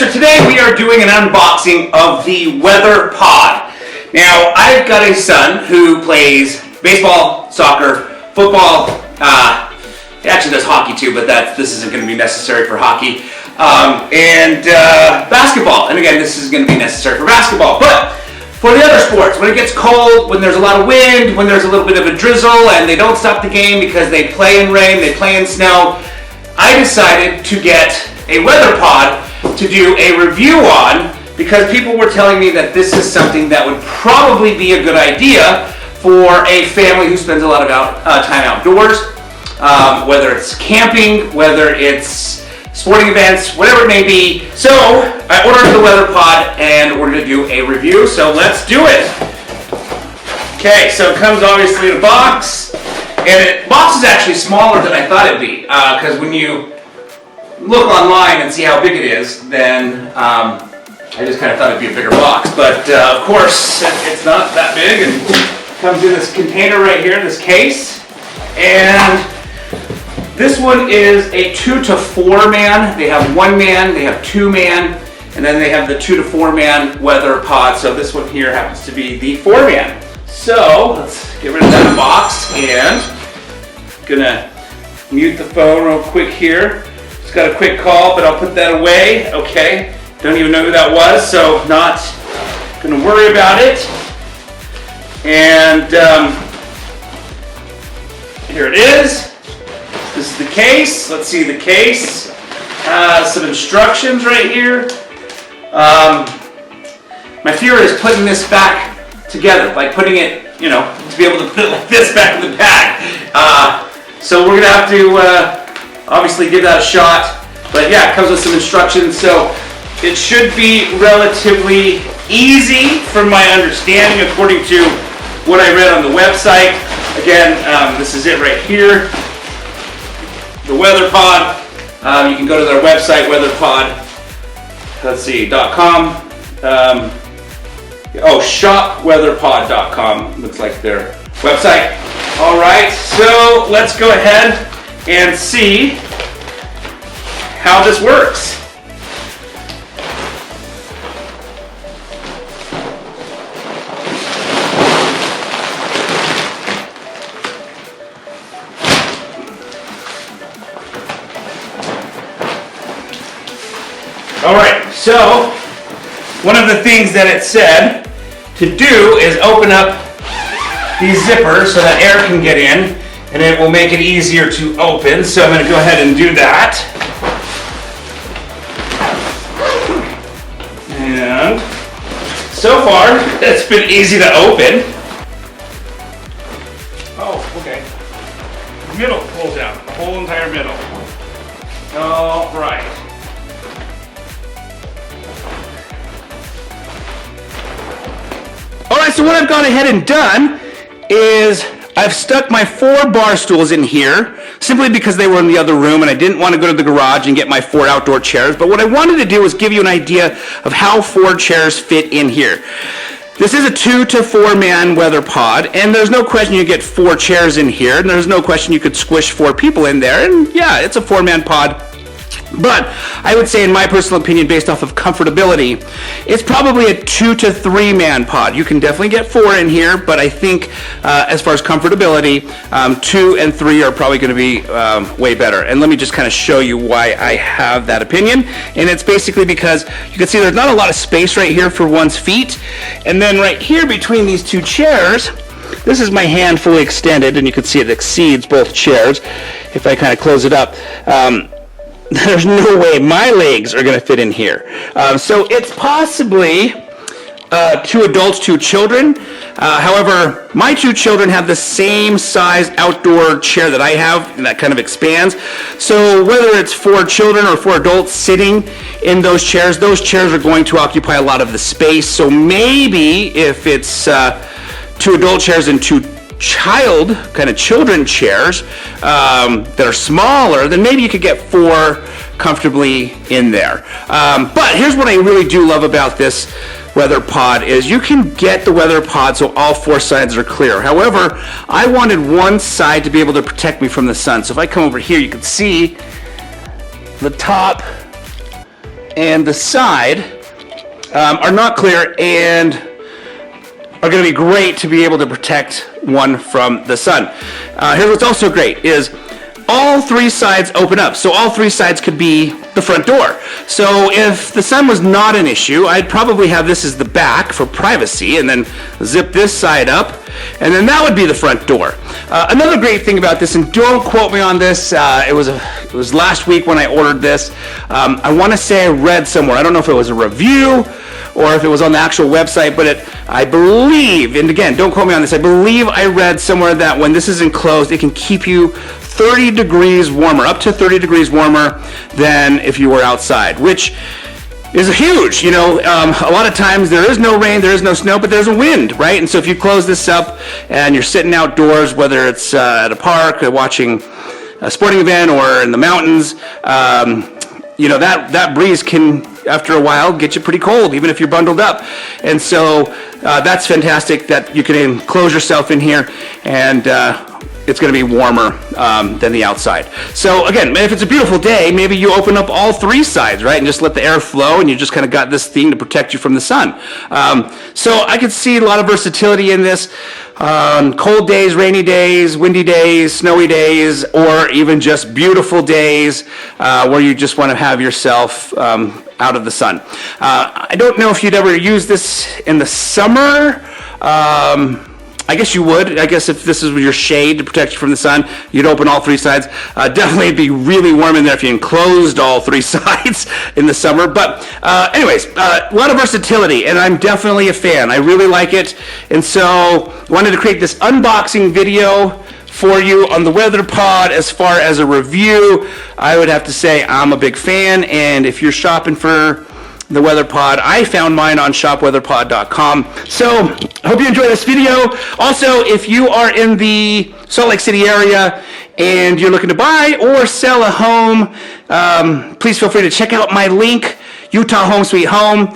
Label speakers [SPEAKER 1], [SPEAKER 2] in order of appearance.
[SPEAKER 1] so today we are doing an unboxing of the Weather Pod. Now, I've got a son who plays baseball, soccer, football, he actually does hockey too, but this isn't going to be necessary for hockey, and basketball. And again, this is going to be necessary for basketball. But for the other sports, when it gets cold, when there's a lot of wind, when there's a little bit of a drizzle, and they don't stop the game because they play in rain, they play in snow, I decided to get a Weather Pod to do a review on, because people were telling me that this is something that would probably be a good idea for a family who spends a lot of time outdoors, whether it's camping, whether it's sporting events, whatever it may be. So I ordered the Weather Pod and we're going to do a review, so let's do it. Okay, so it comes obviously in a box, and the box is actually smaller than I thought it'd be, because when you look online and see how big it is, then I just kind of thought it'd be a bigger box. But of course, it's not that big, and it comes in this container right here, this case. And this one is a 2 to 4 man. They have 1 man, they have 2 man, and then they have the 2 to 4 man Weather Pod. So this one here happens to be the 4 man. So let's get rid of that box, and I'm gonna mute the phone real quick here. Just got a quick call, but I'll put that away. Okay, don't even know who that was, so not gonna worry about it. And here it is. This is the case. Let's see the case. Some instructions right here. My fear is putting this back together, like putting it, to be able to put it like this back in the bag. So we're gonna have to obviously give that a shot. But yeah, it comes with some instructions, so it should be relatively easy from my understanding, according to what I read on the website. Again, this is it right here, the Weather Pod. You can go to their website, weatherpod, .com. Shopweatherpod.com looks like their website. All right, so let's go ahead and see how this works. All right, so one of the things that it said to do is open up these zippers so that air can get in, and it will make it easier to open. So I'm going to go ahead and do that. And so far, it's been easy to open. Oh, okay. The middle pulls out, the whole entire middle. All right. All right, so what I've gone ahead and done is I've stuck my 4 bar stools in here simply because they were in the other room and I didn't want to go to the garage and get my 4 outdoor chairs. But what I wanted to do was give you an idea of how 4 chairs fit in here. This is a 2 to 4 man Weather Pod, and there's no question you get 4 chairs in here, and there's no question you could squish 4 people in there, and yeah, it's a 4-man pod. But I would say, in my personal opinion, based off of comfortability, it's probably a 2 to 3 man pod. You can definitely get 4 in here, but I think as far as comfortability, 2 and 3 are probably going to be way better. And let me just kind of show you why I have that opinion. And it's basically because you can see there's not a lot of space right here for one's feet. And then right here between these 2 chairs, this is my hand fully extended, and you can see it exceeds both chairs. If I kind of close it up, there's no way my legs are going to fit in here. So it's possibly 2 adults, 2 children. However, my 2 children have the same size outdoor chair that I have, and that kind of expands. So whether it's 4 children or 4 adults sitting in those chairs are going to occupy a lot of the space. So maybe if it's 2 adult chairs and 2 children chairs that are smaller, then maybe you could get 4 comfortably in there. But here's what I really do love about this Weather Pod is you can get the Weather Pod so all 4 sides are clear. However, I wanted one side to be able to protect me from the sun. So if I come over here, you can see the top and the side are not clear and are going to be great to be able to protect one from the sun. Here's what's also great is all three sides open up. So all three sides could be the front door. So if the sun was not an issue, I'd probably have this as the back for privacy and then zip this side up, and then that would be the front door. Another great thing about this, and don't quote me on this, it was last week when I ordered this. I want to say I read somewhere, I don't know if it was a review or if it was on the actual website, but I believe, and again, don't quote me on this, I believe I read somewhere that when this is enclosed, it can keep you 30 degrees warmer, up to 30 degrees warmer than if you were outside, which is huge. You know, a lot of times there is no rain, there is no snow, but there's a wind, right? And so if you close this up and you're sitting outdoors, whether it's at a park or watching a sporting event or in the mountains, you know, that breeze can, after a while, get you pretty cold, even if you're bundled up. And so that's fantastic that you can enclose yourself in here, and it's going to be warmer than the outside. So again, if it's a beautiful day, maybe you open up all three sides, right, and just let the air flow, and you just kind of got this thing to protect you from the sun. So I could see a lot of versatility in this. Cold days, rainy days, windy days, snowy days, or even just beautiful days where you just want to have yourself out of the sun. I don't know if you'd ever use this in the summer. I guess you would. I guess if this is your shade to protect you from the sun, you'd open all three sides. Definitely it'd be really warm in there if you enclosed all three sides in the summer. But anyways, a lot of versatility, and I'm definitely a fan. I really like it. And so wanted to create this unboxing video for you on the Weather Pod. As far as a review, I would have to say I'm a big fan. And if you're shopping for the Weather Pod, I found mine on shopweatherpod.com. So I hope you enjoy this video. Also, if you are in the Salt Lake City area and you're looking to buy or sell a home, please feel free to check out my link, Utah Home Sweet Home.